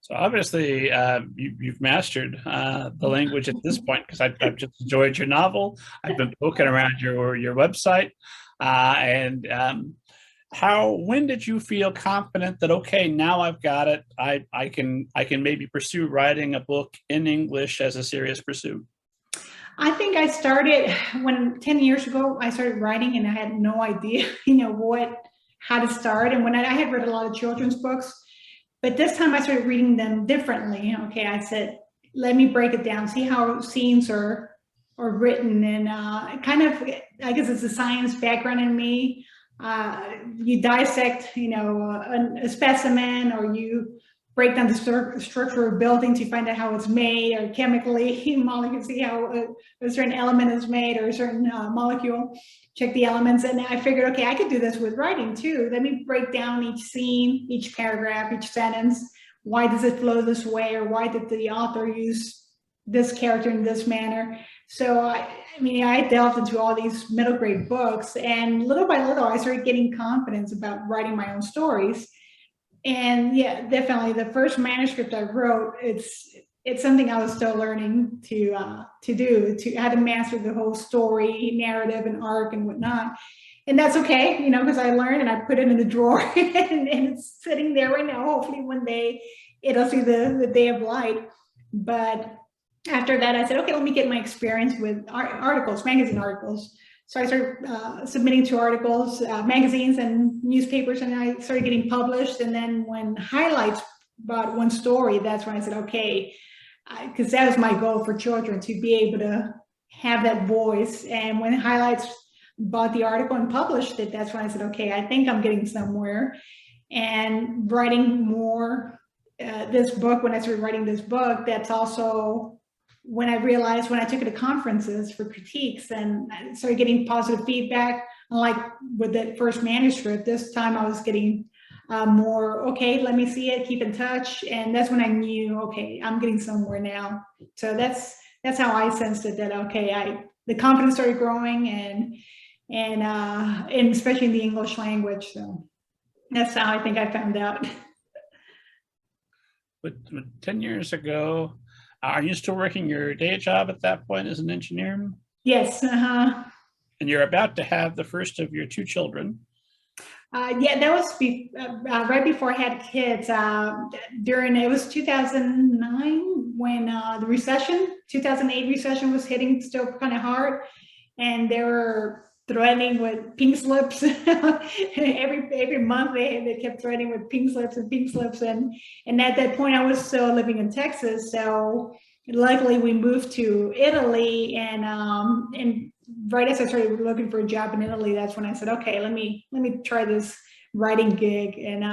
So obviously, you've mastered the language at this point, because I've just enjoyed your novel. I've been poking around your website, and when did you feel confident that, okay, now I've got it? I can maybe pursue writing a book in English as a serious pursuit. I think I started when 10 years ago I started writing, and I had no idea, how to start. And when I had read a lot of children's books. But this time I started reading them differently. Okay, I said, let me break it down, see how scenes are written. And kind of, I guess it's a science background in me. You dissect, a specimen, or you break down the structure of buildings, you find out how it's made, or chemically, molecules, see how a certain element is made, or a certain molecule, check the elements. And I figured, okay, I could do this with writing too. Let me break down each scene, each paragraph, each sentence. Why does it flow this way? Or why did the author use this character in this manner? So I delved into all these middle grade books, and little by little, I started getting confidence about writing my own stories. And yeah, definitely the first manuscript I wrote, it's something I was still learning to do, to how to master the whole story, narrative, and arc and whatnot. And that's okay, because I learned, and I put it in the drawer and it's sitting there right now. Hopefully one day it'll see the day of light. But after that, I said, okay, let me get my experience with articles, magazine articles. So I started submitting to articles, magazines and newspapers, and I started getting published. And then when Highlights bought one story, that's when I said, okay, because that was my goal for children, to be able to have that voice. And when Highlights bought the article and published it, that's when I said, okay, I think I'm getting somewhere. And writing more, this book, when I started writing this book, that's also when I realized, when I took it to conferences for critiques and I started getting positive feedback, unlike with the first manuscript, this time I was getting more, okay, let me see it, keep in touch. And that's when I knew, okay, I'm getting somewhere now. So that's how I sensed it, that, okay, the confidence started growing, and especially in the English language. So that's how I think I found out. But 10 years ago, are you still working your day job at that point as an engineer? Yes. And you're about to have the first of your two children. Yeah, that was right before I had kids. It was 2009 when the recession, 2008 recession was hitting still kind of hard, and they were threatening with pink slips. every month they kept threatening with pink slips, and at that point I was still living in Texas. So luckily we moved to Italy, and right as I started looking for a job in Italy, that's when I said, okay, let me try this writing gig. And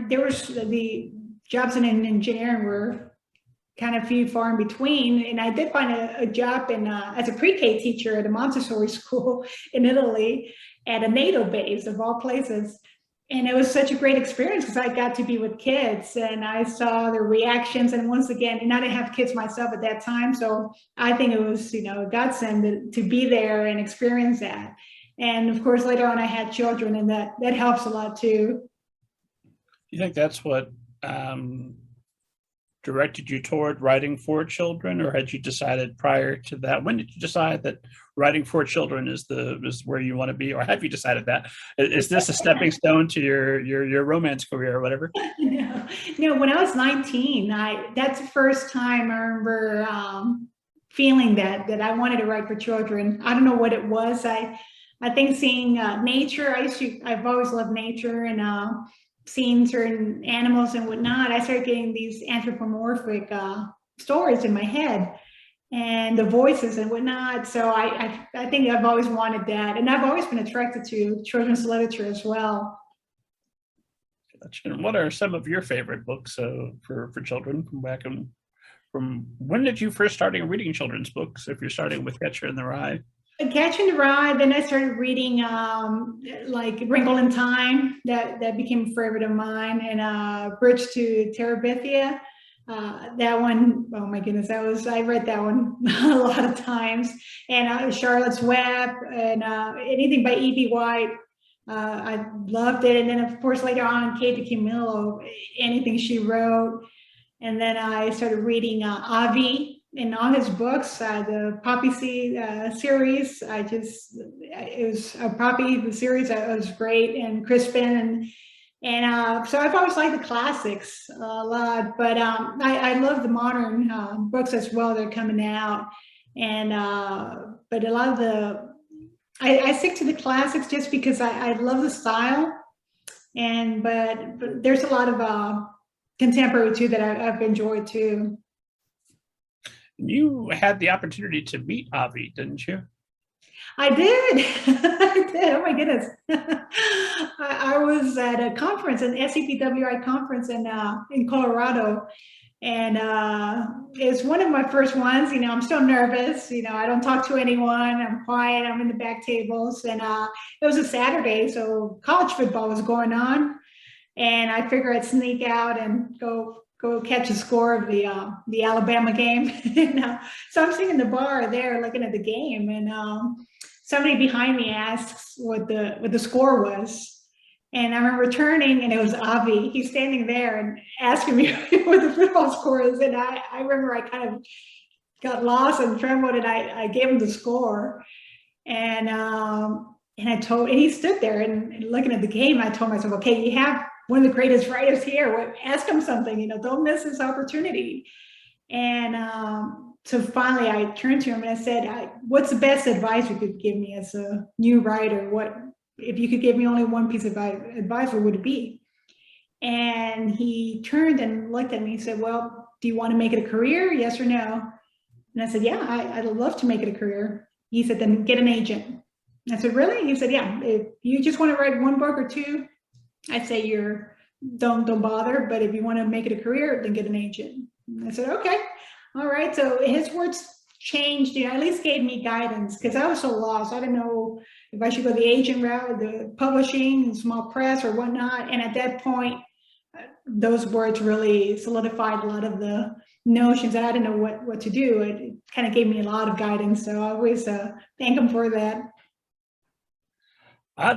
there was the jobs in engineering were kind of few, far in between. And I did find a job as a pre-K teacher at a Montessori school in Italy, at a NATO base of all places. And it was such a great experience because I got to be with kids and I saw their reactions. And once again, and I didn't have kids myself at that time. So I think it was, a godsend to be there and experience that. And of course, later on I had children, and that helps a lot too. You think that's what directed you toward writing for children, or had you decided prior to that? When did you decide that writing for children is where you want to be, or have you decided that? Is this a stepping stone to your romance career or whatever? No, when I was 19, that's the first time I remember feeling that I wanted to write for children. I don't know what it was. I think seeing nature. I've always loved nature, and seeing certain animals and whatnot, I started getting these anthropomorphic stories in my head, and the voices and whatnot. So I think I've always wanted that, and I've always been attracted to children's literature as well. And what are some of your favorite books for children from when did you first start reading children's books? If you're starting with Catcher in the Rye. Catcher in the Rye, then I started reading like Wrinkle in Time. That became a favorite of mine, and Bridge to Terabithia. That one, oh my goodness, I read that one a lot of times. And Charlotte's Web, and anything by E.B. White. I loved it. And then, of course, later on, Kate DiCamillo, anything she wrote. And then I started reading Avi and all his books, the Poppy Seed series. It was a Poppy, the series was great, and Crispin. And so I've always liked the classics a lot, but I love the modern books as well that are coming out. And but a lot of I stick to the classics just because I love the style. And but there's a lot of contemporary too that I've enjoyed too. You had the opportunity to meet Avi, didn't you? I did. I did. Oh my goodness. I was at a conference, an SCPWI conference in Colorado. And it's one of my first ones. I'm still nervous. I don't talk to anyone. I'm quiet. I'm in the back tables. And it was a Saturday, so college football was going on. And I figured I'd sneak out and go catch a score of the Alabama game. So I'm sitting in the bar there looking at the game, and somebody behind me asks what the score was. And I remember turning, and it was Avi. He's standing there and asking me what the football score is. And I remember I kind of got lost and trembled, and I gave him the score. And and he stood there and looking at the game. I told myself, okay, you have one of the greatest writers here. Ask him something, don't miss this opportunity. And so finally I turned to him and I said, what's the best advice you could give me as a new writer? If you could give me only one piece of advice, what would it be? And he turned and looked at me and said, well, do you want to make it a career? Yes or no? And I said, yeah, I'd love to make it a career. He said, then get an agent. I said, really? He said, yeah, if you just want to write one book or two, I'd say don't bother. But if you want to make it a career, then get an agent. And I said, okay, all right. So his words changed, at least gave me guidance, because I was so lost. I didn't know if I should go the agent route, the publishing and small press or whatnot. And at that point, those words really solidified a lot of the notions that I didn't know what to do. It kind of gave me a lot of guidance. So I always thank him for that.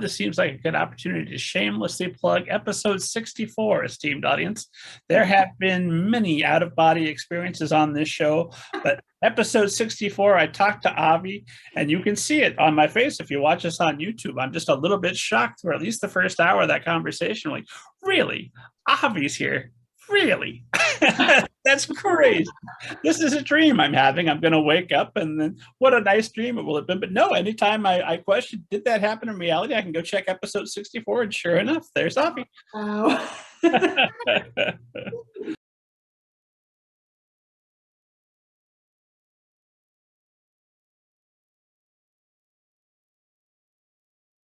This seems like a good opportunity to shamelessly plug episode 64, esteemed audience. There have been many out-of-body experiences on this show, but episode 64, I talked to Avi, and you can see it on my face if you watch us on YouTube. I'm just a little bit shocked for at least the first hour of that conversation. Like, really? Avi's here? Really? That's crazy. This is a dream I'm having. I'm going to wake up, and then what a nice dream it will have been. But no, anytime I question, did that happen in reality? I can go check episode 64, and sure enough, there's Avi. Wow.